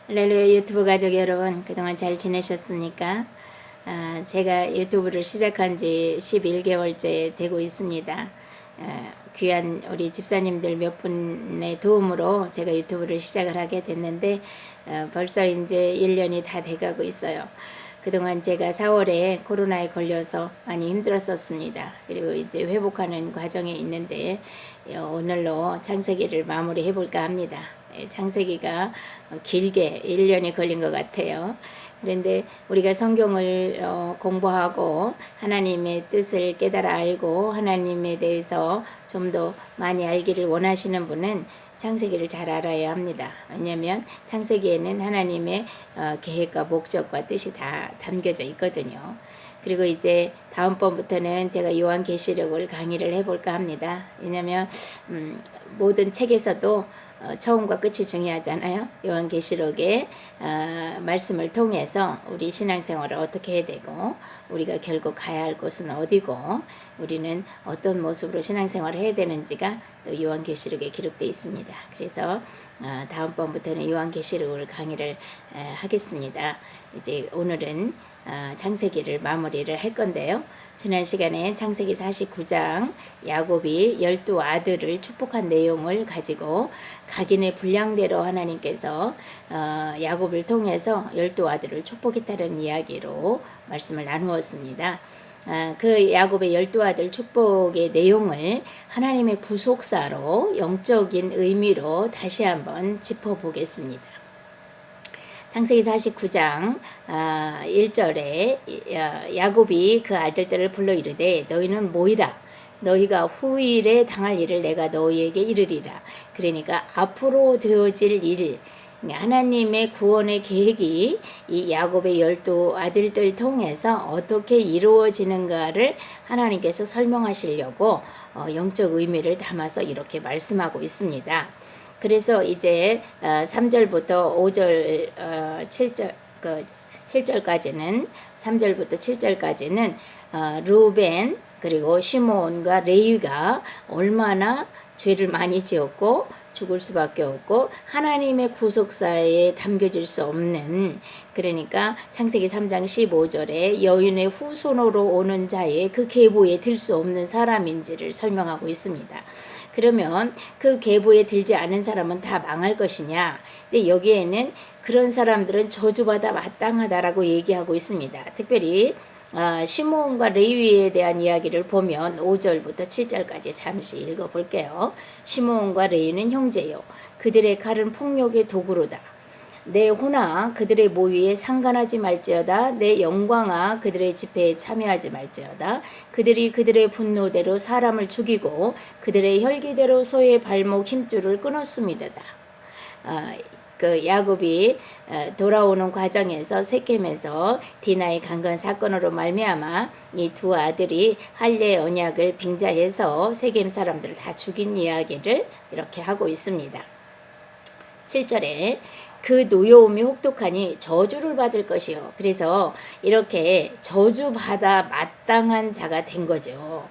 할렐루야 유튜브 가족 여러분, 그동안 잘 지내셨습니까? 제가 유튜브를 시작한 지 11개월째 되고 있습니다. 귀한 우리 집사님들 몇 분의 도움으로 제가 유튜브를 시작을 하게 됐는데 벌써 이제 1년이 다 돼가고 있어요. 그동안 제가 4월에 코로나에 걸려서 많이 힘들었었습니다. 그리고 이제 회복하는 과정에 있는데 오늘로 창세기를 마무리해 볼까 합니다. 창세기가 길게 1년이 걸린 것 같아요. 그런데 우리가 성경을 공부하고 하나님의 뜻을 깨달아 알고 하나님에 대해서 좀 더 많이 알기를 원하시는 분은 창세기를 잘 알아야 합니다. 왜냐하면 창세기에는 하나님의 계획과 목적과 뜻이 다 담겨져 있거든요. 그리고 이제 다음번부터는 제가 요한계시록을 강의를 해볼까 합니다. 왜냐하면 모든 책에서도 처음과 끝이 중요하잖아요. 요한계시록의 말씀을 통해서 우리 신앙생활을 어떻게 해야 되고 우리가 결국 가야 할 곳은 어디고 우리는 어떤 모습으로 신앙생활을 해야 되는지가 또 요한계시록에 기록되어 있습니다. 그래서 다음번부터는 요한계시록을 강의를 하겠습니다. 이제 오늘은 창세기를 마무리를 할 건데요. 지난 시간에 창세기 49장 야곱이 12아들을 축복한 내용을 가지고 각인의 분량대로 하나님께서 야곱을 통해서 12아들을 축복했다는 이야기로 말씀을 나누었습니다. 그 야곱의 12아들 축복의 내용을 하나님의 구속사로 영적인 의미로 다시 한번 짚어보겠습니다. 창세기 49장 1절에 야곱이 그 아들들을 불러 이르되 너희는 모이라. 너희가 후일에 당할 일을 내가 너희에게 이르리라. 그러니까 앞으로 되어질 일, 하나님의 구원의 계획이 이 야곱의 12아들들 통해서 어떻게 이루어지는가를 하나님께서 설명하시려고 영적 의미를 담아서 이렇게 말씀하고 있습니다. 그래서 이제 3절부터 5절 7절 7절까지는 3절부터 7절까지는 루벤 그리고 시몬과 레위가 얼마나 죄를 많이 지었고 죽을 수밖에 없고 하나님의 구속사에 담겨질 수 없는, 그러니까 창세기 3장 15절에 여인의 후손으로 오는 자의 그 계보에 들 수 없는 사람인지를 설명하고 있습니다. 그러면 그 계보에 들지 않은 사람은 다 망할 것이냐? 근데 여기에는 그런 사람들은 저주받아 마땅하다라고 얘기하고 있습니다. 특별히 시므온과 레위에 대한 이야기를 보면 5절부터 7절까지 잠시 읽어볼게요. 시므온과 레위는 형제요. 그들의 칼은 폭력의 도구로다. 내 호나 그들의 모위에 상관하지 말지어다. 내 영광아 그들의 집회에 참여하지 말지어다. 그들이 그들의 분노대로 사람을 죽이고 그들의 혈기대로 소의 발목 힘줄을 끊었음이로다. 그 야곱이 돌아오는 과정에서 세겜에서 디나의 강간 사건으로 말미암아 이 두 아들이 할례 언약을 빙자해서 세겜 사람들을 다 죽인 이야기를 이렇게 하고 있습니다. 7절에 그 노여움이 혹독하니 저주를 받을 것이요. 그래서 이렇게 저주받아 마땅한 자가 된 거죠.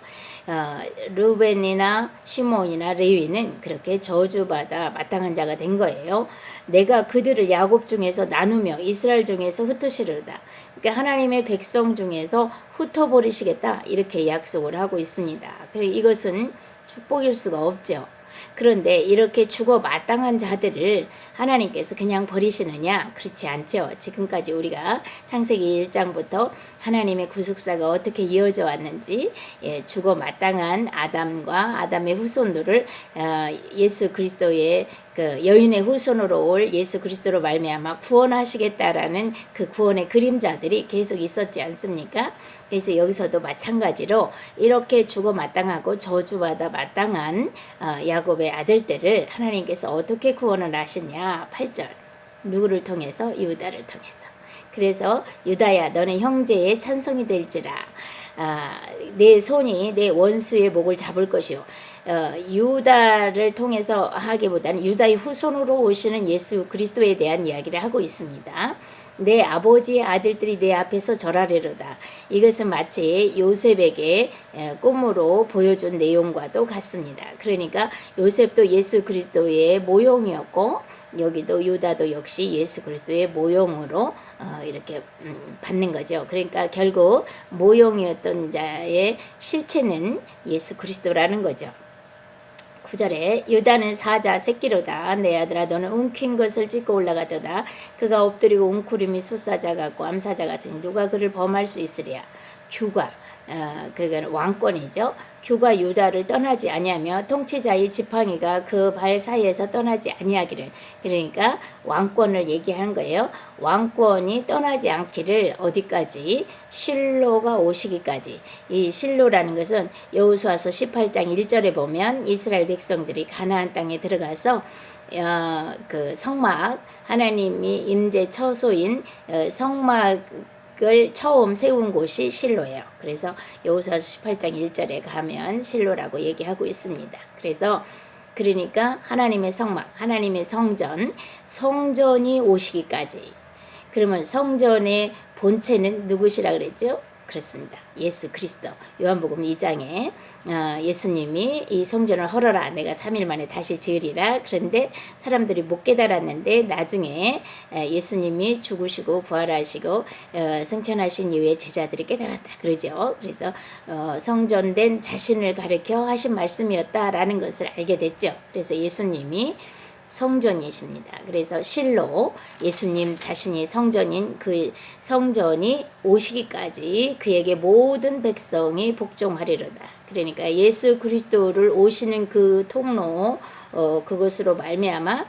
루벤이나 시몬이나 레위는 그렇게 저주받아 마땅한 자가 된 거예요. 내가 그들을 야곱 중에서 나누며 이스라엘 중에서 흩으시리로다. 그러니까 하나님의 백성 중에서 흩어버리시겠다 이렇게 약속을 하고 있습니다. 그리고 이것은 축복일 수가 없죠. 그런데 이렇게 죽어 마땅한 자들을 하나님께서 그냥 버리시느냐? 그렇지 않죠. 지금까지 우리가 창세기 1장부터 하나님의 구속사가 어떻게 이어져 왔는지, 죽어 마땅한 아담과 아담의 후손들을 예수 그리스도의 그 여인의 후손으로 올 예수 그리스도로 말미암아 구원하시겠다라는 그 구원의 그림자들이 계속 있었지 않습니까? 그래서 여기서도 마찬가지로 이렇게 죽어 마땅하고 저주받아 마땅한 야곱의 아들들을 하나님께서 어떻게 구원을 하시냐? 8절 누구를 통해서? 유다를 통해서. 그래서 유다야 너는 형제의 찬송이 될지라. 내 손이 내 원수의 목을 잡을 것이요. 유다를 통해서 하기보다는 유다의 후손으로 오시는 예수 그리스도에 대한 이야기를 하고 있습니다. 내 아버지의 아들들이 내 앞에서 절하리로다. 이것은 마치 요셉에게 꿈으로 보여준 내용과도 같습니다. 그러니까 요셉도 예수 그리스도의 모형이었고 여기도 유다도 역시 예수 그리스도의 모형으로 이렇게 받는 거죠. 그러니까 결국 모형이었던 자의 실체는 예수 그리스도라는 거죠. 9절에 유다는 사자 새끼로다. 내 아들아 너는 움킨 것을 찢고 올라가도다. 그가 엎드리고 웅크림이 숫사자 같고 암사자 같으니 누가 그를 범할 수 있으랴. 규가 그건 왕권이죠. 규가 유다를 떠나지 아니하며 통치자의 지팡이가 그 발 사이에서 떠나지 아니하기를. 그러니까 왕권을 얘기하는 거예요. 왕권이 떠나지 않기를 어디까지? 실로가 오시기까지. 이 실로라는 것은 여호수아서 18장 1절에 보면 이스라엘 백성들이 가나안 땅에 들어가서 그 성막 하나님이 임재 처소인 성막을 처음 세운 곳이 실로예요. 그래서 여호수아서 18장 1절에 가면 실로라고 얘기하고 있습니다. 그러니까 하나님의 성막, 하나님의 성전이 오시기까지. 그러면 성전의 본체는 누구시라 그랬죠? 그렇습니다. 예수 그리스도. 요한복음 2장에 예수님이 이 성전을 헐어라 내가 3일 만에 다시 지으리라. 그런데 사람들이 못 깨달았는데 나중에 예수님이 죽으시고 부활하시고 승천하신 이후에 제자들이 깨달았다 그러죠. 그래서 성전된 자신을 가리켜 하신 말씀이었다라는 것을 알게 됐죠. 그래서 예수님이 성전이십니다. 그래서 실로 예수님 자신이 성전인 그 성전이 오시기까지 그에게 모든 백성이 복종하리로다. 그러니까 예수 그리스도를 오시는 그 통로 그것으로 말미암아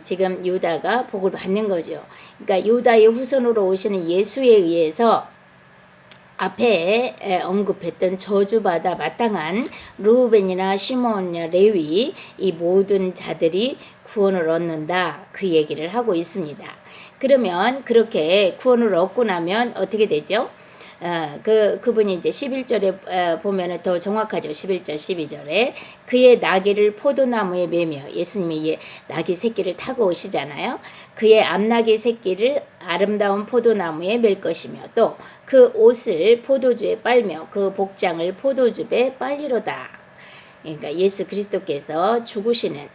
지금 유다가 복을 받는 거죠. 그러니까 유다의 후손으로 오시는 예수에 의해서 앞에 언급했던 저주받아 마땅한 르우벤이나 시몬이나 레위 이 모든 자들이 구원을 얻는다 그 얘기를 하고 있습니다. 그러면 그렇게 구원을 얻고 나면 어떻게 되죠? 그분이 이제 11절에 보면은 더 정확하죠. 11절 12절에 그의 나귀를 포도나무에 매며 예수님이 나귀 새끼를 타고 오시잖아요. 그의 암나귀 새끼를 아름다운 포도나무에 맬 것이며 또 그 옷을 포도주에 빨며 그 복장을 포도주에 빨리로다. 그러니까 예수 그리스도께서 죽으시는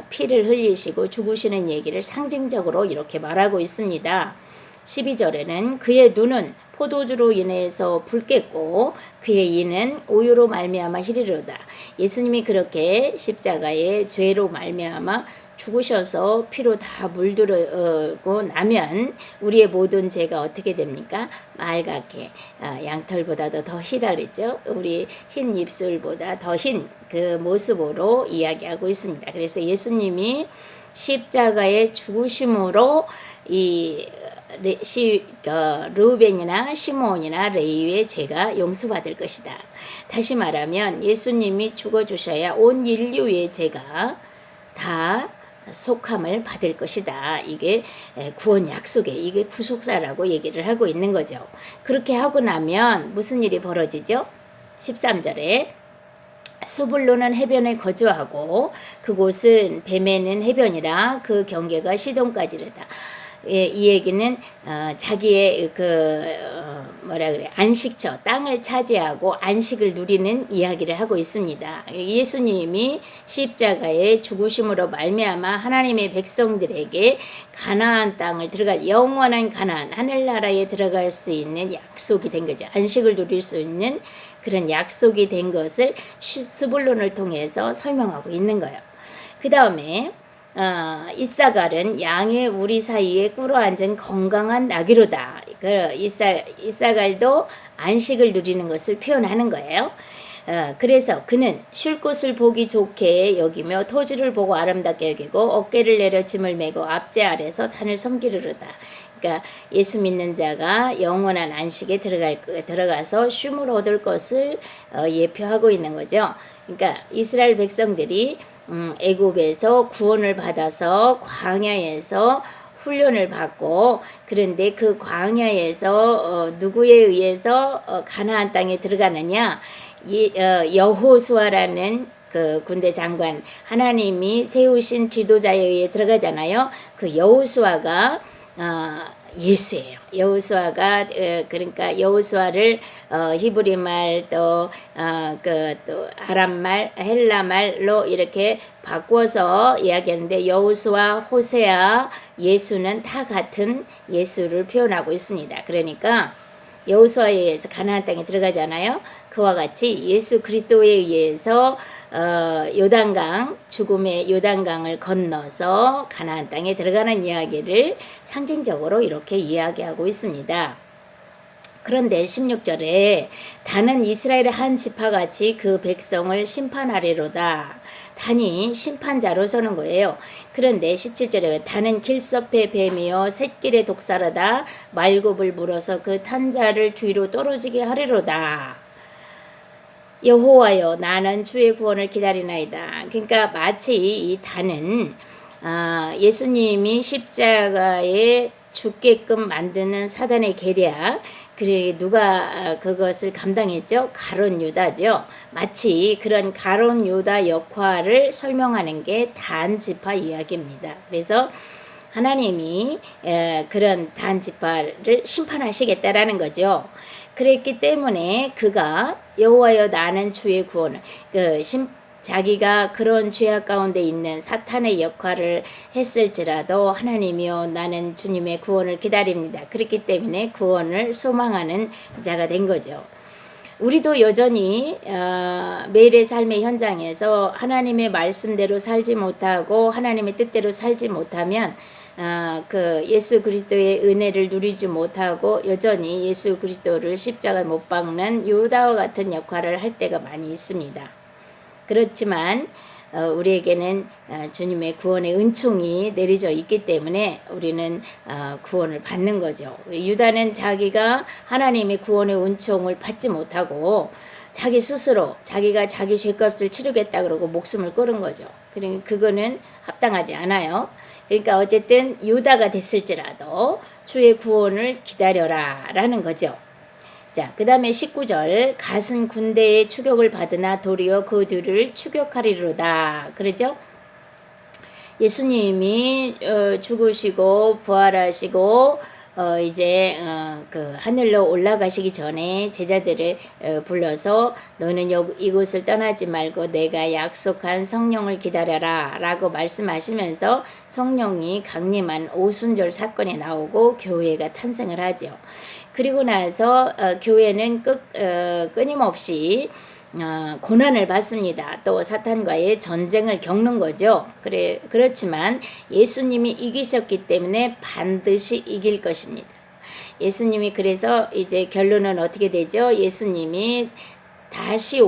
피를 흘리시고 죽으시는 얘기를 상징적으로 이렇게 말하고 있습니다. 12절에는 그의 눈은 포도주로 인해서 붉겠고 그의 이는 우유로 말미암아 희리로다. 예수님이 그렇게 십자가의 죄로 말미암아 죽으셔서 피로 다 물들고 나면 우리의 모든 죄가 어떻게 됩니까? 말갛게 양털보다도 더 희다 그랬죠. 우리 흰 입술보다 더 흰 그 모습으로 이야기하고 있습니다. 그래서 예수님이 십자가의 죽으심으로 이 르우벤이나 시몬이나 레위의 죄가 용서받을 것이다. 다시 말하면 예수님이 죽어주셔야 온 인류의 죄가 다 속함을 받을 것이다. 이게 구원 약속에 이게 구속사라고 얘기를 하고 있는 거죠. 그렇게 하고 나면 무슨 일이 벌어지죠? 13절에 스불론은 해변에 거주하고 그곳은 뱀에는 해변이라 그 경계가 시돈까지르다. 이 얘기는 자기의 안식처 땅을 차지하고 안식을 누리는 이야기를 하고 있습니다. 예수님이 십자가의 죽으심으로 말미암아 하나님의 백성들에게 가나안 땅을 영원한 가나안 하늘나라에 들어갈 수 있는 약속이 된 거죠. 안식을 누릴 수 있는 그런 약속이 된 것을 스불론을 통해서 설명하고 있는 거예요. 그 다음에 이사갈은 양의 우리 사이에 꿇어앉은 건강한 나귀로다. 이사갈도 안식을 누리는 것을 표현하는 거예요. 그래서 그는 쉴 곳을 보기 좋게 여기며 토지를 보고 아름답게 여기고 어깨를 내려 짐을 메고 앞제 아래서 단을 섬기르르다. 그러니까 예수 믿는 자가 영원한 안식에 들어가서 쉼을 얻을 것을 예표하고 있는 거죠. 그러니까 이스라엘 백성들이 애굽에서 구원을 받아서 광야에서 훈련을 받고 그런데 그 광야에서 누구에 의해서 가나안 땅에 들어가느냐 여호수아라는 그 군대 장관 하나님이 세우신 지도자에 의해 들어가잖아요. 그 여호수아가 예수예요. 여호수아가 그러니까 여호수아를 히브리 말 또 또 아람 말 헬라 말로 이렇게 바꿔서 이야기하는데 여호수아 호세아 예수는 다 같은 예수를 표현하고 있습니다. 그러니까 여호수아에 의해서 가나안 땅에 들어가잖아요. 그와 같이 예수 그리스도에 의해서 요단강 죽음의 요단강을 건너서 가나안 땅에 들어가는 이야기를 상징적으로 이렇게 이야기하고 있습니다. 그런데 16절에 단은 이스라엘의 한 지파같이 그 백성을 심판하리로다. 단이 심판자로 서는 거예요. 그런데 17절에 단은 길섭의 뱀이요 샛길의 독사르다 말굽을 물어서 그 탄자를 뒤로 떨어지게 하리로다. 여호와여 나는 주의 구원을 기다리나이다. 그러니까 마치 이 단은 예수님이 십자가에 죽게끔 만드는 사단의 계략, 그래 누가 그것을 감당했죠? 가룟 유다죠. 마치 그런 가룟 유다 역할을 설명하는 게 단 지파 이야기입니다. 그래서 하나님이 그런 단 지파를 심판하시겠다라는 거죠. 그랬기 때문에 그가 여호와여 나는 주의 구원을 자기가 그런 죄악 가운데 있는 사탄의 역할을 했을지라도 하나님이여 나는 주님의 구원을 기다립니다. 그렇기 때문에 구원을 소망하는 자가 된 거죠. 우리도 여전히 매일의 삶의 현장에서 하나님의 말씀대로 살지 못하고 하나님의 뜻대로 살지 못하면 그 예수 그리스도의 은혜를 누리지 못하고 여전히 예수 그리스도를 십자가에 못 박는 유다와 같은 역할을 할 때가 많이 있습니다. 그렇지만 우리에게는 주님의 구원의 은총이 내려져 있기 때문에 우리는 구원을 받는 거죠. 유다는 자기가 하나님의 구원의 은총을 받지 못하고 자기 스스로 자기가 자기 죄값을 치르겠다 그러고 목숨을 끊은 거죠. 그러니까 그거는 합당하지 않아요. 그러니까 어쨌든 유다가 됐을지라도 주의 구원을 기다려라 라는 거죠. 자, 그 다음에 19절 갓은 군대의 추격을 받으나 도리어 그 뒤를 추격하리로다. 그러죠? 예수님이 죽으시고 부활하시고 이제 그 하늘로 올라가시기 전에 제자들을 불러서 너는 이곳을 떠나지 말고 내가 약속한 성령을 기다려라 라고 말씀하시면서 성령이 강림한 오순절 사건이 나오고 교회가 탄생을 하죠. 그리고 나서 교회는 끊임없이 고난을 받습니다. 또 사탄과의 전쟁을 겪는 거죠. 그렇지만 예수님이 이기셨기 때문에 반드시 이길 것입니다. 예수님이 그래서 이제 결론은 어떻게 되죠? 예수님이 다시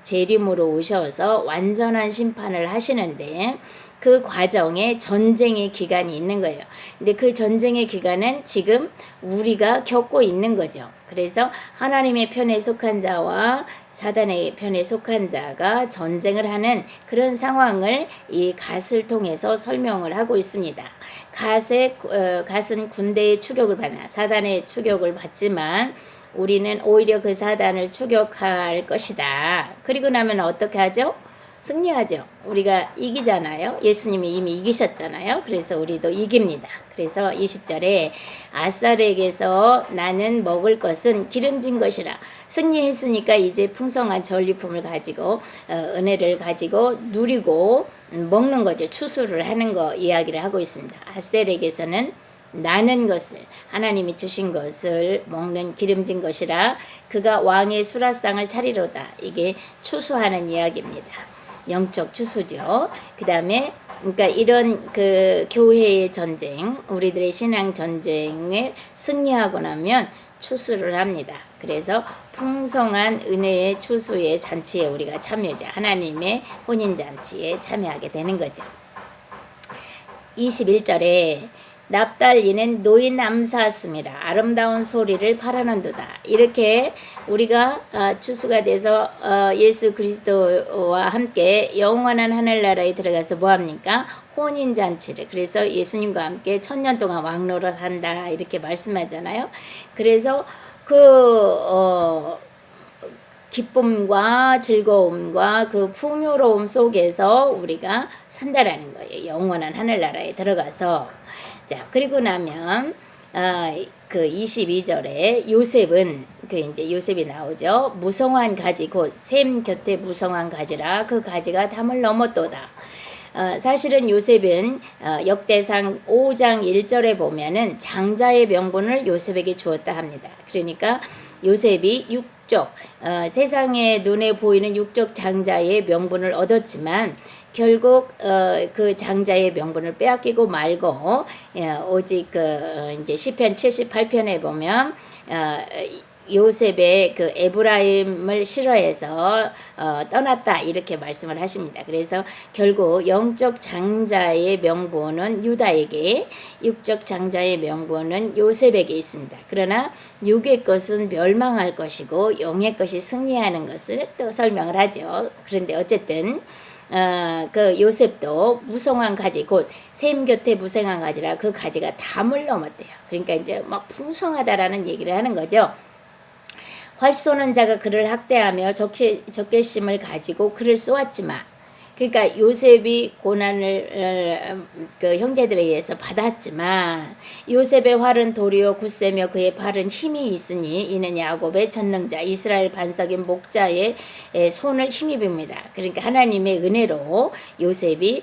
재림으로 오셔서 완전한 심판을 하시는데 그 과정에 전쟁의 기간이 있는 거예요. 근데 그 전쟁의 기간은 지금 우리가 겪고 있는 거죠. 그래서 하나님의 편에 속한 자와 사단의 편에 속한 자가 전쟁을 하는 그런 상황을 이 갓을 통해서 설명을 하고 있습니다. 갓은 군대의 추격을 받나 사단의 추격을 받지만 우리는 오히려 그 사단을 추격할 것이다. 그리고 나면 어떻게 하죠? 승리하죠. 우리가 이기잖아요. 예수님이 이미 이기셨잖아요. 그래서 우리도 이깁니다. 그래서 20절에 아살에게서 나는 먹을 것은 기름진 것이라. 승리했으니까 이제 풍성한 전리품을 가지고 은혜를 가지고 누리고 먹는 거죠. 추수를 하는 거 이야기를 하고 있습니다. 아셀에게서는 나는 것을 하나님이 주신 것을 먹는 기름진 것이라 그가 왕의 수라상을 차리로다. 이게 추수하는 이야기입니다. 영적 추수죠. 그 다음에 그러니까 이런 그 교회의 전쟁, 우리들의 신앙 전쟁을 승리하고 나면 추수를 합니다. 그래서 풍성한 은혜의 추수의 잔치에 우리가 참여하죠. 하나님의 혼인잔치에 참여하게 되는 거죠. 21절에 납달리는 노인 암사슴이라 아름다운 소리를 바라는도다. 이렇게 우리가 추수가 돼서 예수 그리스도와 함께 영원한 하늘나라에 들어가서 뭐합니까? 혼인잔치를. 그래서 예수님과 함께 1000년 동안 왕노릇한다 이렇게 말씀하잖아요. 그래서 기쁨과 즐거움과 그 풍요로움 속에서 우리가 산다라는 거예요. 영원한 하늘나라에 들어가서. 자, 그리고 나면 그 22절에 요셉은 그 이제 요셉이 나오죠. 무성한 가지 곧 샘 곁에 무성한 가지라 그 가지가 담을 넘었도다. 사실은 요셉은 역대상 5장 1절에 보면은 장자의 명분을 요셉에게 주었다 합니다. 그러니까 요셉이 육적 세상의 눈에 보이는 육적 장자의 명분을 얻었지만 결국 그 장자의 명분을 빼앗기고 말고 오직 이제 시편 78편에 보면 요셉의 그 에브라임을 싫어해서 떠났다 이렇게 말씀을 하십니다. 그래서 결국 영적 장자의 명분은 유다에게, 육적 장자의 명분은 요셉에게 있습니다. 그러나 육의 것은 멸망할 것이고 영의 것이 승리하는 것을 또 설명을 하죠. 그런데 어쨌든 그 요셉도 무성한 가지 곧 샘 곁에 무성한 가지라 그 가지가 담을 넘었대요. 그러니까 이제 막 풍성하다라는 얘기를 하는 거죠. 활 쏘는 자가 그를 학대하며 적개심을 가지고 그를 쏘았지만, 그러니까 요셉이 고난을 그 형제들에 의해서 받았지만 요셉의 활은 도리어 굳세며 그의 팔은 힘이 있으니 이는 야곱의 전능자 이스라엘 반석인 목자의 손을 힘입습니다. 그러니까 하나님의 은혜로 요셉이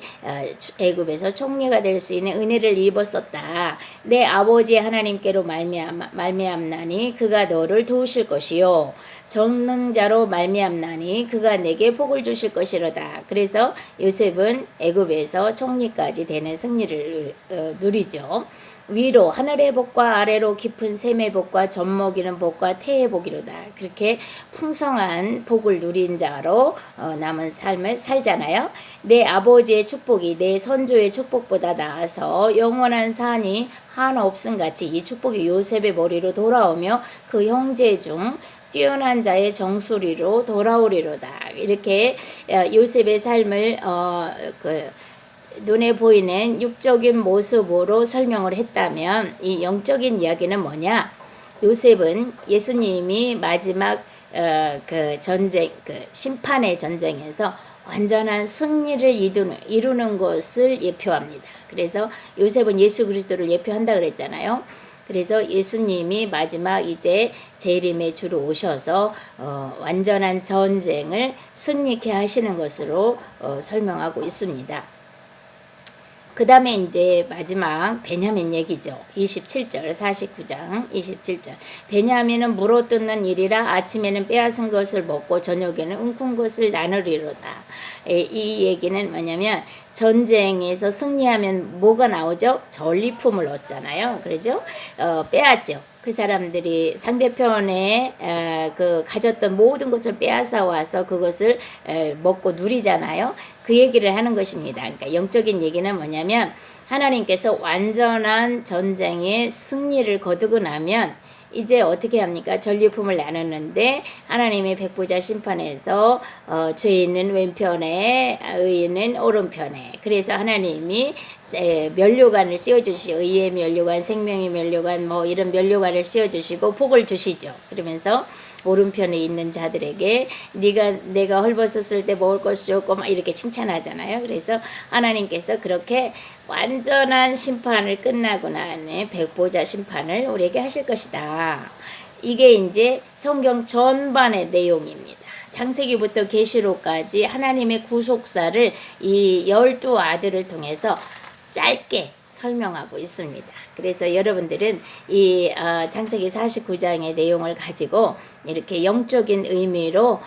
애굽에서 총리가 될 수 있는 은혜를 입었었다. 내 아버지 하나님께로 말미암나니 그가 너를 도우실 것이요 전능자로 말미암나니 그가 내게 복을 주실 것이로다. 그래서 요셉은 애굽에서 총리까지 되는 승리를 누리죠. 위로 하늘의 복과 아래로 깊은 샘의 복과 젖먹이는 복과 태의 복이로다. 그렇게 풍성한 복을 누린 자로 남은 삶을 살잖아요. 내 아버지의 축복이 내 선조의 축복보다 나아서 영원한 산이 하나 없음 같이 이 축복이 요셉의 머리로 돌아오며 그 형제 중 뛰어난 자의 정수리로 돌아오리로다. 이렇게 요셉의 삶을 눈에 보이는 육적인 모습으로 설명을 했다면 이 영적인 이야기는 뭐냐? 요셉은 예수님이 마지막 그 전쟁, 그 심판의 전쟁에서 완전한 승리를 이루는 것을 예표합니다. 그래서 요셉은 예수 그리스도를 예표한다 그랬잖아요. 그래서 예수님이 마지막 이제 재림의 주로 오셔서 완전한 전쟁을 승리케 하시는 것으로 설명하고 있습니다. 그 다음에 이제 마지막 베냐민 얘기죠. 27절 49장 27절 베냐민은 물어뜯는 일이라 아침에는 빼앗은 것을 먹고 저녁에는 움킨 것을 나누리로다. 이 얘기는 뭐냐면 전쟁에서 승리하면 뭐가 나오죠? 전리품을 얻잖아요. 그러죠? 빼앗죠. 그 사람들이 상대편에 그 가졌던 모든 것을 빼앗아 와서 그것을 먹고 누리잖아요. 그 얘기를 하는 것입니다. 그러니까 영적인 얘기는 뭐냐면 하나님께서 완전한 전쟁의 승리를 거두고 나면 이제 어떻게 합니까? 전리품을 나누는데 하나님의 백보자 심판에서 죄인은 왼편에 의인은 오른편에 그래서 하나님이 면류관을 씌워주시고 의의 면류관 생명의 면류관 뭐 이런 면류관을 씌워주시고 복을 주시죠. 그러면서 오른편에 있는 자들에게 내가 헐벗었을 때 먹을 것이 좋고 막 이렇게 칭찬하잖아요. 그래서 하나님께서 그렇게 완전한 심판을 끝나고 나니 백보자 심판을 우리에게 하실 것이다. 이게 이제 성경 전반의 내용입니다. 창세기부터 계시록까지 하나님의 구속사를 이 12아들을 통해서 짧게 설명하고 있습니다. 그래서 여러분들은 이 창세기 49장의 내용을 가지고 이렇게 영적인 의미로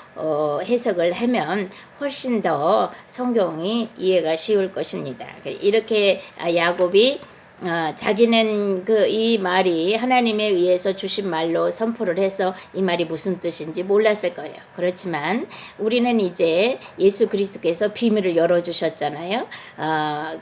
해석을 하면 훨씬 더 성경이 이해가 쉬울 것입니다. 이렇게 야곱이 자기는 이 말이 하나님에 의해서 주신 말로 선포를 해서 이 말이 무슨 뜻인지 몰랐을 거예요. 그렇지만 우리는 이제 예수 그리스도께서 비밀을 열어주셨잖아요.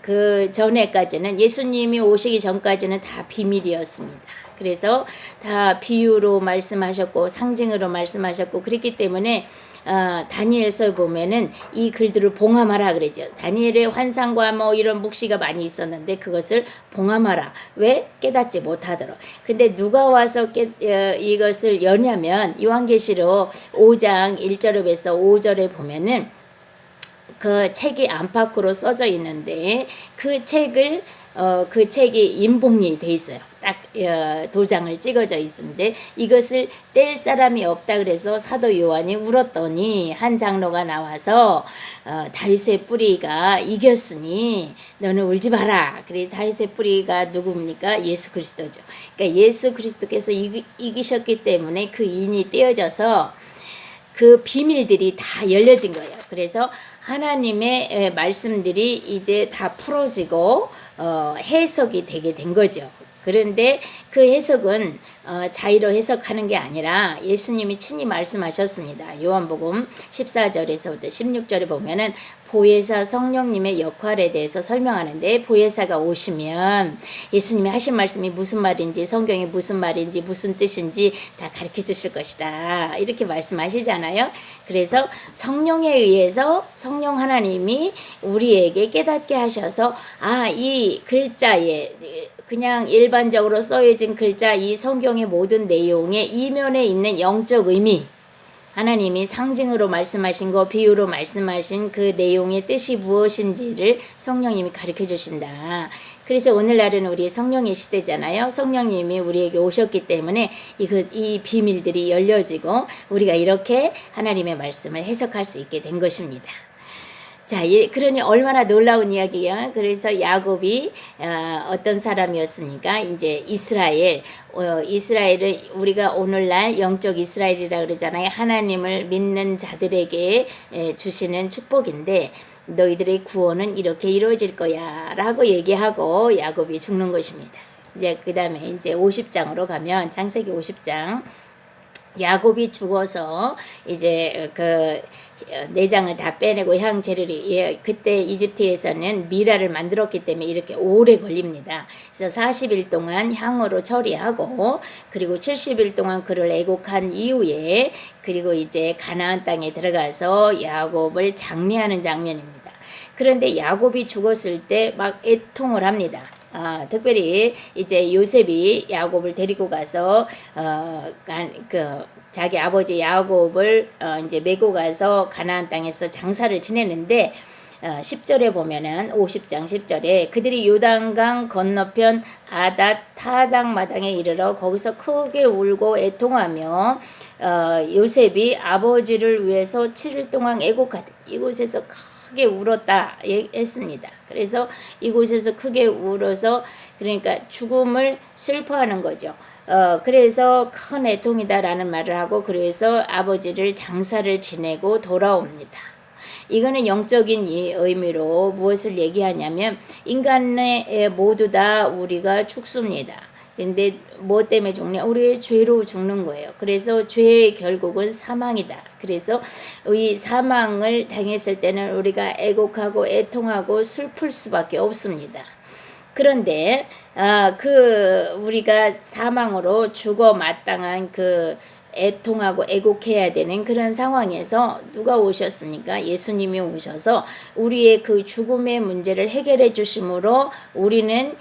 그 전에까지는 예수님이 오시기 전까지는 다 비밀이었습니다. 그래서 다 비유로 말씀하셨고 상징으로 말씀하셨고 그랬기 때문에 다니엘서 보면은 이 글들을 봉함하라 그러죠. 다니엘의 환상과 뭐 이런 묵시가 많이 있었는데 그것을 봉함하라. 왜? 깨닫지 못하도록. 근데 누가 와서 이것을 여냐면 요한계시록 5장 1절에서 5절에 보면은 그 책이 안팎으로 써져 있는데 그 책을 그 책이 인봉이 돼 있어요. 딱 도장을 찍어져 있는데 이것을 뗄 사람이 없다 그래서 사도 요한이 울었더니 한 장로가 나와서 다윗의 뿌리가 이겼으니 너는 울지 마라. 그래 다윗의 뿌리가 누굽니까? 예수 그리스도죠. 그러니까 예수 그리스도께서 이기셨기 때문에 그 인이 떼어져서 그 비밀들이 다 열려진 거예요. 그래서 하나님의 말씀들이 이제 다 풀어지고 해석이 되게 된 거죠. 그런데 그 해석은 자의로 해석하는 게 아니라 예수님이 친히 말씀하셨습니다. 요한복음 14절에서부터 16절에 보면은 보혜사 성령님의 역할에 대해서 설명하는데 보혜사가 오시면 예수님이 하신 말씀이 무슨 말인지 성경이 무슨 말인지 무슨 뜻인지 다 가르쳐 주실 것이다. 이렇게 말씀하시잖아요. 그래서 성령에 의해서 성령 하나님이 우리에게 깨닫게 하셔서 이 글자에 그냥 일반적으로 써여진 글자 이 성경의 모든 내용의 이면에 있는 영적 의미 하나님이 상징으로 말씀하신 거 비유로 말씀하신 그 내용의 뜻이 무엇인지를 성령님이 가르쳐 주신다. 그래서 오늘날은 우리 성령의 시대잖아요. 성령님이 우리에게 오셨기 때문에 이 비밀들이 열려지고 우리가 이렇게 하나님의 말씀을 해석할 수 있게 된 것입니다. 자, 그러니 얼마나 놀라운 이야기야. 그래서 야곱이 어떤 사람이었습니까? 이제 이스라엘을 우리가 오늘날 영적 이스라엘이라 그러잖아요. 하나님을 믿는 자들에게 주시는 축복인데 너희들의 구원은 이렇게 이루어질 거야 라고 얘기하고 야곱이 죽는 것입니다. 이제 그 다음에 이제 50장으로 가면 창세기 50장 야곱이 죽어서 이제 그 내장을 다 빼내고 향재료를 그때 이집트에서는 미라를 만들었기 때문에 이렇게 오래 걸립니다. 그래서 40일 동안 향으로 처리하고 그리고 70일 동안 그를 애곡한 이후에 그리고 이제 가나안 땅에 들어가서 야곱을 장례하는 장면입니다. 그런데 야곱이 죽었을 때 막 애통을 합니다. 특별히 이제 요셉이 야곱을 데리고 가서 자기 아버지 야곱을 이제 메고 가서 가나안 땅에서 장사를 지내는데 10절에 보면은 50장 10절에 그들이 요단강 건너편 아닷 타작 마당에 이르러 거기서 크게 울고 애통하며 요셉이 아버지를 위해서 7일 동안 애곡하되 이곳에서 크게 울었다 했습니다. 그래서 이곳에서 크게 울어서 그러니까 죽음을 슬퍼하는 거죠. 그래서 큰 애통이다라는 말을 하고 그래서 아버지를 장사를 지내고 돌아옵니다. 이거는 영적인 의미로 무엇을 얘기하냐면 인간의 모두 다 우리가 죽습니다. 근데 뭐 때문에 죽냐? 우리의 죄로 죽는 거예요. 그래서 죄의 결국은 사망이다. 그래서 이 사망을 당했을 때는 우리가 애곡하고 애통하고 슬플 수밖에 없습니다. 그런데 우리가 사망으로 죽어 마땅한 그 애통하고 애곡해야 되는 그런 상황에서 누가 오셨습니까? 예수님이 오셔서 우리의 그 죽음의 문제를 해결해 주심으로 우리는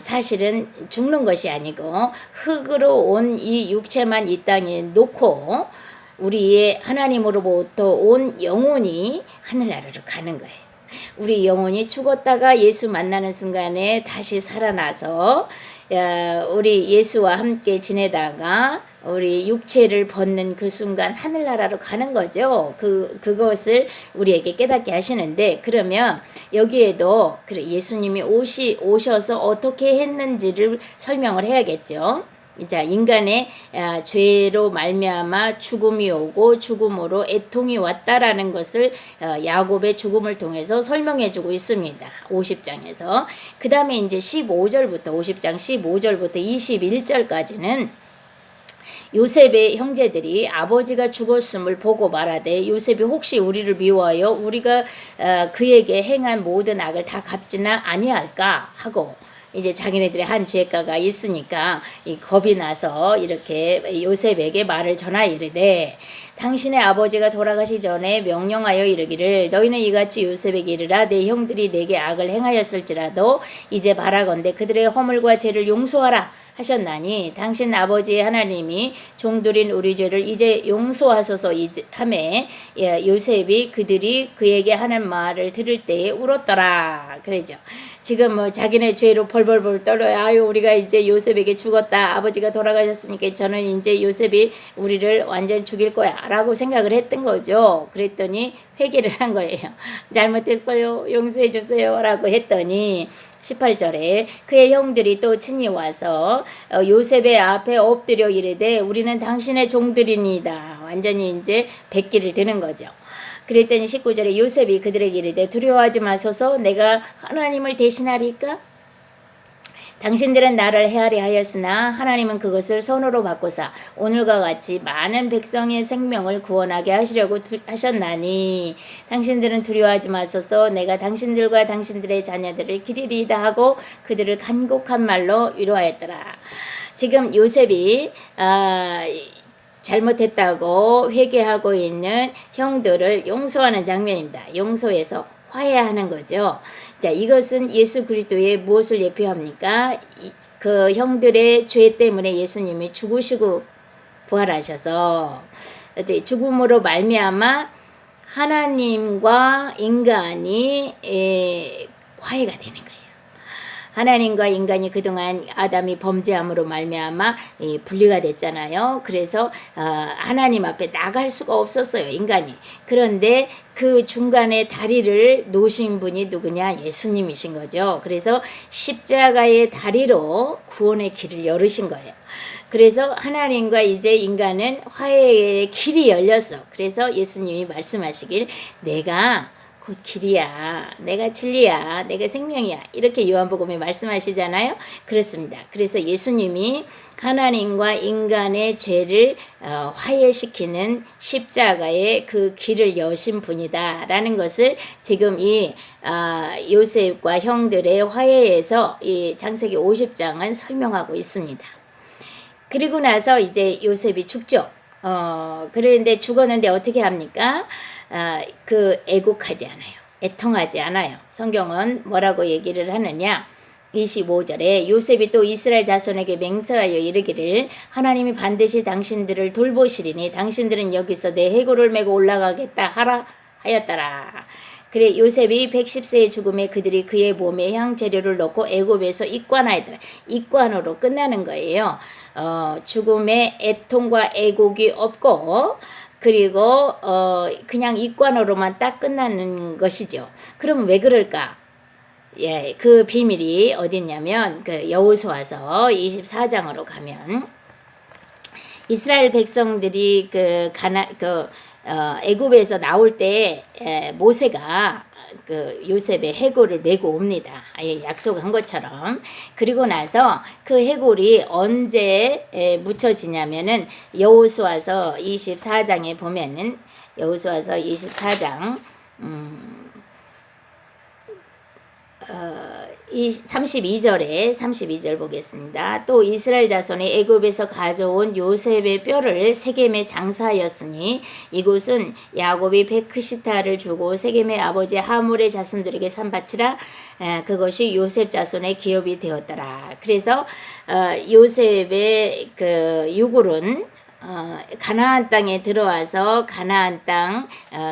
사실은 죽는 것이 아니고 흙으로 온 이 육체만 이 땅에 놓고 우리의 하나님으로부터 온 영혼이 하늘나라로 가는 거예요. 우리 영혼이 죽었다가 예수 만나는 순간에 다시 살아나서 우리 예수와 함께 지내다가 우리 육체를 벗는 그 순간 하늘나라로 가는 거죠. 그것을 우리에게 깨닫게 하시는데 그러면 여기에도 예수님이 오셔서 어떻게 했는지를 설명을 해야겠죠. 자, 인간의 죄로 말미암아 죽음이 오고 죽음으로 애통이 왔다라는 것을 야곱의 죽음을 통해서 설명해 주고 있습니다. 50장에서. 그 다음에 이제 15절부터 50장 15절부터 21절까지는 요셉의 형제들이 아버지가 죽었음을 보고 말하되 요셉이 혹시 우리를 미워하여 우리가 그에게 행한 모든 악을 다 갚지는 아니할까 하고 이제 자기네들의 한 죄가가 있으니까 이 겁이 나서 이렇게 요셉에게 말을 전하여 이르되 당신의 아버지가 돌아가시 전에 명령하여 이르기를 너희는 이같이 요셉에게 이르라 내 형들이 내게 악을 행하였을지라도 이제 바라건대 그들의 허물과 죄를 용서하라 하셨나니 당신 아버지의 하나님이 종들인 우리 죄를 이제 용서하소서 하매 요셉이 그들이 그에게 하는 말을 들을 때에 울었더라 그러죠. 지금 뭐 자기네 죄로 벌벌벌 떨어요. 아유 우리가 이제 요셉에게 죽었다. 아버지가 돌아가셨으니까 저는 이제 요셉이 우리를 완전 죽일 거야 라고 생각을 했던 거죠. 그랬더니 회개를 한 거예요. 잘못했어요. 용서해 주세요 라고 했더니 18절에 그의 형들이 또 친히 와서 요셉의 앞에 엎드려 이르되 우리는 당신의 종들이니이다. 완전히 이제 백기를 드는 거죠. 그랬더니 19절에 요셉이 그들에게 이르되 두려워하지 마소서 내가 하나님을 대신하리까? 당신들은 나를 헤아려 하였으나 하나님은 그것을 손으로 바꾸사 오늘과 같이 많은 백성의 생명을 구원하게 하시려고 하셨나니 당신들은 두려워하지 마소서 내가 당신들과 당신들의 자녀들을 기리리이다 하고 그들을 간곡한 말로 위로하였더라. 지금 요셉이 잘못했다고 회개하고 있는 형들을 용서하는 장면입니다. 용서해서 화해하는 거죠. 자, 이것은 예수 그리스도의 무엇을 예표합니까? 그 형들의 죄 때문에 예수님이 죽으시고 부활하셔서 죽음으로 말미암아 하나님과 인간이 화해가 되는 거예요. 하나님과 인간이 그동안 아담이 범죄함으로 말미암아 분리가 됐잖아요. 그래서 하나님 앞에 나갈 수가 없었어요. 인간이. 그런데 그 중간에 다리를 놓으신 분이 누구냐? 예수님이신 거죠. 그래서 십자가의 다리로 구원의 길을 열으신 거예요. 그래서 하나님과 이제 인간은 화해의 길이 열렸어. 그래서 예수님이 말씀하시길 내가 곧 길이야. 내가 진리야. 내가 생명이야. 이렇게 요한복음에 말씀하시잖아요. 그렇습니다. 그래서 예수님이 하나님과 인간의 죄를 화해시키는 십자가의 그 길을 여신 분이다 라는 것을 지금 이 요셉과 형들의 화해에서 이 창세기 50장은 설명하고 있습니다. 그리고 나서 이제 요셉이 죽죠. 그런데 죽었는데 어떻게 합니까? 그 애곡하지 않아요. 애통하지 않아요. 성경은 뭐라고 얘기를 하느냐? 25절에 요셉이 또 이스라엘 자손에게 맹세하여 이르기를 하나님이 반드시 당신들을 돌보시리니 당신들은 여기서 내 해골을 메고 올라가겠다 하라 하였더라. 그래 요셉이 110세의 죽음에 그들이 그의 몸에 향 재료를 넣고 애굽에서 입관하였더라. 입관으로 끝나는 거예요. 죽음의 애통과 애곡이 없고 그리고 그냥 입관으로만 딱 끝나는 것이죠. 그럼 왜 그럴까? 예, 그 비밀이 어딨냐면 그 여호수아서 24장으로 가면 이스라엘 백성들이 애굽에서 나올 때 모세가 그 요셉의 해골을 메고 옵니다. 약속한 것처럼. 그리고 나서 그 해골이 언제 묻혀지냐면은 여호수아서 24장에 보면은 여호수아서 24장 32절 보겠습니다. 또 이스라엘 자손이 애굽에서 가져온 요셉의 뼈를 세겜에 장사하였으니 이곳은 야곱이 베크시타를 주고 세겜의 아버지 하물의 자손들에게 산바치라 그것이 요셉 자손의 기업이 되었더라. 그래서 요셉의 그 유골은 가나안 땅에 들어와서 가나안 땅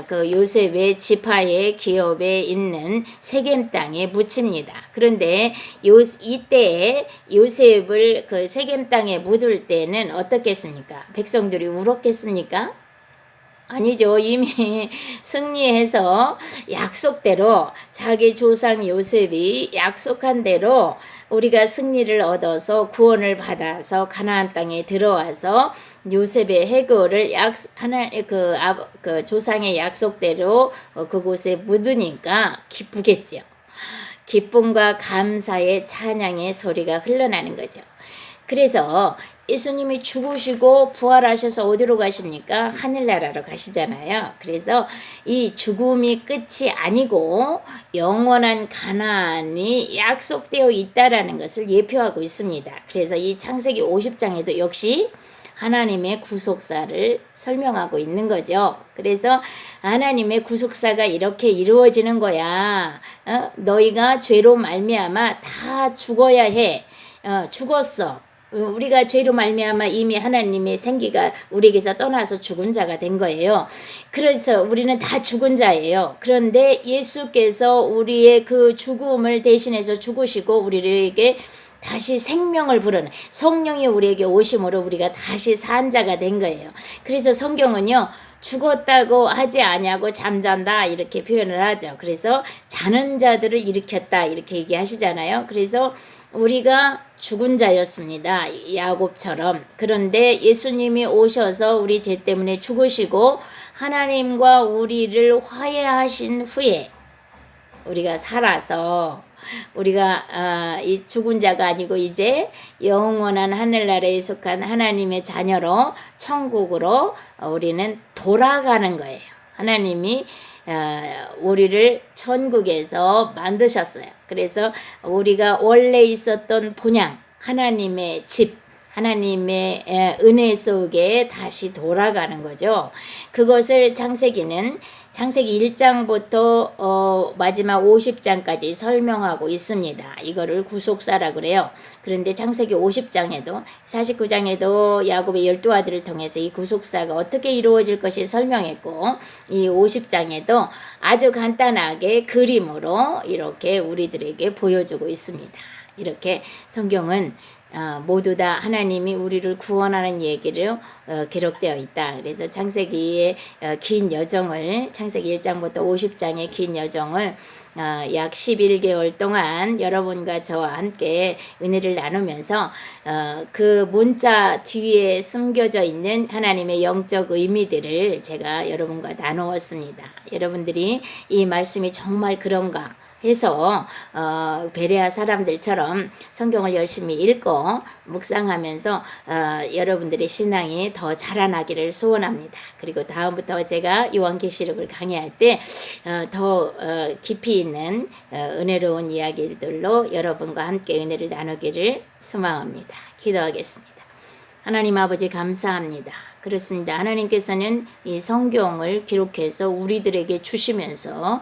그 요셉의 지파의 기업에 있는 세겜 땅에 묻힙니다. 그런데 이때 요셉을 그 세겜 땅에 묻을 때는 어떻겠습니까? 백성들이 울었겠습니까? 아니죠. 이미 승리해서 약속대로 자기 조상 요셉이 약속한 대로 우리가 승리를 얻어서 구원을 받아서 가나안 땅에 들어와서 요셉의 해골을 그 조상의 약속대로 그곳에 묻으니까 기쁘겠죠. 기쁨과 감사의 찬양의 소리가 흘러나는 거죠. 그래서 예수님이 죽으시고 부활하셔서 어디로 가십니까? 하늘나라로 가시잖아요. 그래서 이 죽음이 끝이 아니고 영원한 가나안이 약속되어 있다라는 것을 예표하고 있습니다. 그래서 이 창세기 50장에도 역시 하나님의 구속사를 설명하고 있는 거죠. 그래서 하나님의 구속사가 이렇게 이루어지는 거야. 너희가 죄로 말미암아 다 죽어야 해. 죽었어. 우리가 죄로 말미암아 이미 하나님의 생기가 우리에게서 떠나서 죽은 자가 된 거예요. 그래서 우리는 다 죽은 자예요. 그런데 예수께서 우리의 그 죽음을 대신해서 죽으시고 우리에게 다시 생명을 부르는 성령이 우리에게 오심으로 우리가 다시 산 자가 된 거예요. 그래서 성경은요, 죽었다고 하지 아니하고 잠잔다 이렇게 표현을 하죠. 그래서 자는 자들을 일으켰다 이렇게 얘기하시잖아요. 그래서 우리가 죽은 자였습니다. 야곱처럼. 그런데 예수님이 오셔서 우리 죄 때문에 죽으시고 하나님과 우리를 화해하신 후에 우리가 살아서 우리가 이 죽은 자가 아니고 이제 영원한 하늘나라에 속한 하나님의 자녀로 천국으로 우리는 돌아가는 거예요. 하나님이 우리를 천국에서 만드셨어요. 그래서 우리가 원래 있었던 본향, 하나님의 집, 하나님의 은혜 속에 다시 돌아가는 거죠. 그것을 창세기 1장부터 마지막 50장까지 설명하고 있습니다. 이거를 구속사라 그래요. 그런데 창세기 50장에도 49장에도 야곱의 12아들을 통해서 이 구속사가 어떻게 이루어질 것이 설명했고 이 50장에도 아주 간단하게 그림으로 이렇게 우리들에게 보여주고 있습니다. 이렇게 성경은 모두 다 하나님이 우리를 구원하는 얘기를 기록되어 있다. 그래서 창세기의 긴 여정을 창세기 1장부터 50장의 긴 여정을 약 11개월 동안 여러분과 저와 함께 은혜를 나누면서 그 문자 뒤에 숨겨져 있는 하나님의 영적 의미들을 제가 여러분과 나누었습니다. 여러분들이 이 말씀이 정말 그런가 해서 베레아 사람들처럼 성경을 열심히 읽고 묵상하면서 여러분들의 신앙이 더 자라나기를 소원합니다. 그리고 다음부터 제가 요한계시록을 강의할 때 더 깊이 있는 은혜로운 이야기들로 여러분과 함께 은혜를 나누기를 소망합니다. 기도하겠습니다. 하나님 아버지 감사합니다. 그렇습니다. 하나님께서는 이 성경을 기록해서 우리들에게 주시면서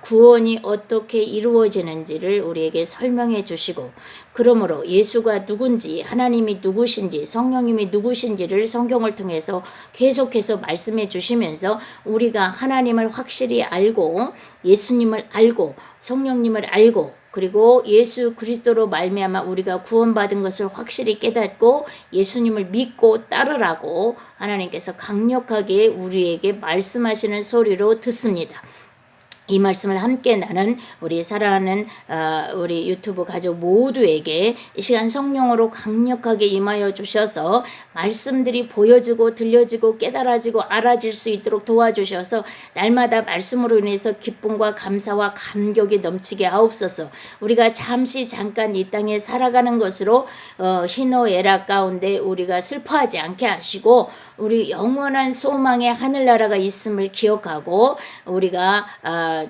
구원이 어떻게 이루어지는지를 우리에게 설명해 주시고 그러므로 예수가 누군지 하나님이 누구신지 성령님이 누구신지를 성경을 통해서 계속해서 말씀해 주시면서 우리가 하나님을 확실히 알고 예수님을 알고 성령님을 알고 그리고 예수 그리스도로 말미암아 우리가 구원받은 것을 확실히 깨닫고 예수님을 믿고 따르라고 하나님께서 강력하게 우리에게 말씀하시는 소리로 듣습니다. 이 말씀을 함께 나눈 우리 사랑하는 우리 유튜브 가족 모두에게 이 시간 성령으로 강력하게 임하여 주셔서 말씀들이 보여지고 들려지고 깨달아지고 알아질 수 있도록 도와주셔서 날마다 말씀으로 인해서 기쁨과 감사와 감격이 넘치게 하옵소서. 우리가 잠깐 이 땅에 살아가는 것으로 희노애락 가운데 우리가 슬퍼하지 않게 하시고 우리 영원한 소망의 하늘나라가 있음을 기억하고 우리가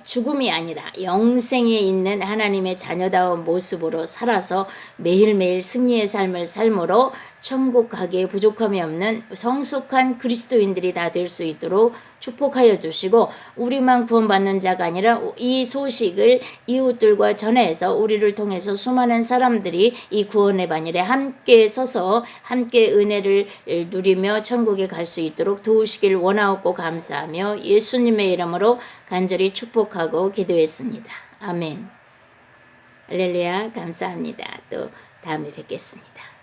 죽음이 아니라 영생에 있는 하나님의 자녀다운 모습으로 살아서 매일매일 승리의 삶을 삶으로 천국 가기에 부족함이 없는 성숙한 그리스도인들이 다 될 수 있도록 축복하여 주시고 우리만 구원받는 자가 아니라 이 소식을 이웃들과 전해서 우리를 통해서 수많은 사람들이 이 구원의 반열에 함께 서서 함께 은혜를 누리며 천국에 갈 수 있도록 도우시길 원하옵고 감사하며 예수님의 이름으로 간절히 축복하고 기도했습니다. 아멘. 할렐루야. 감사합니다. 또 다음에 뵙겠습니다.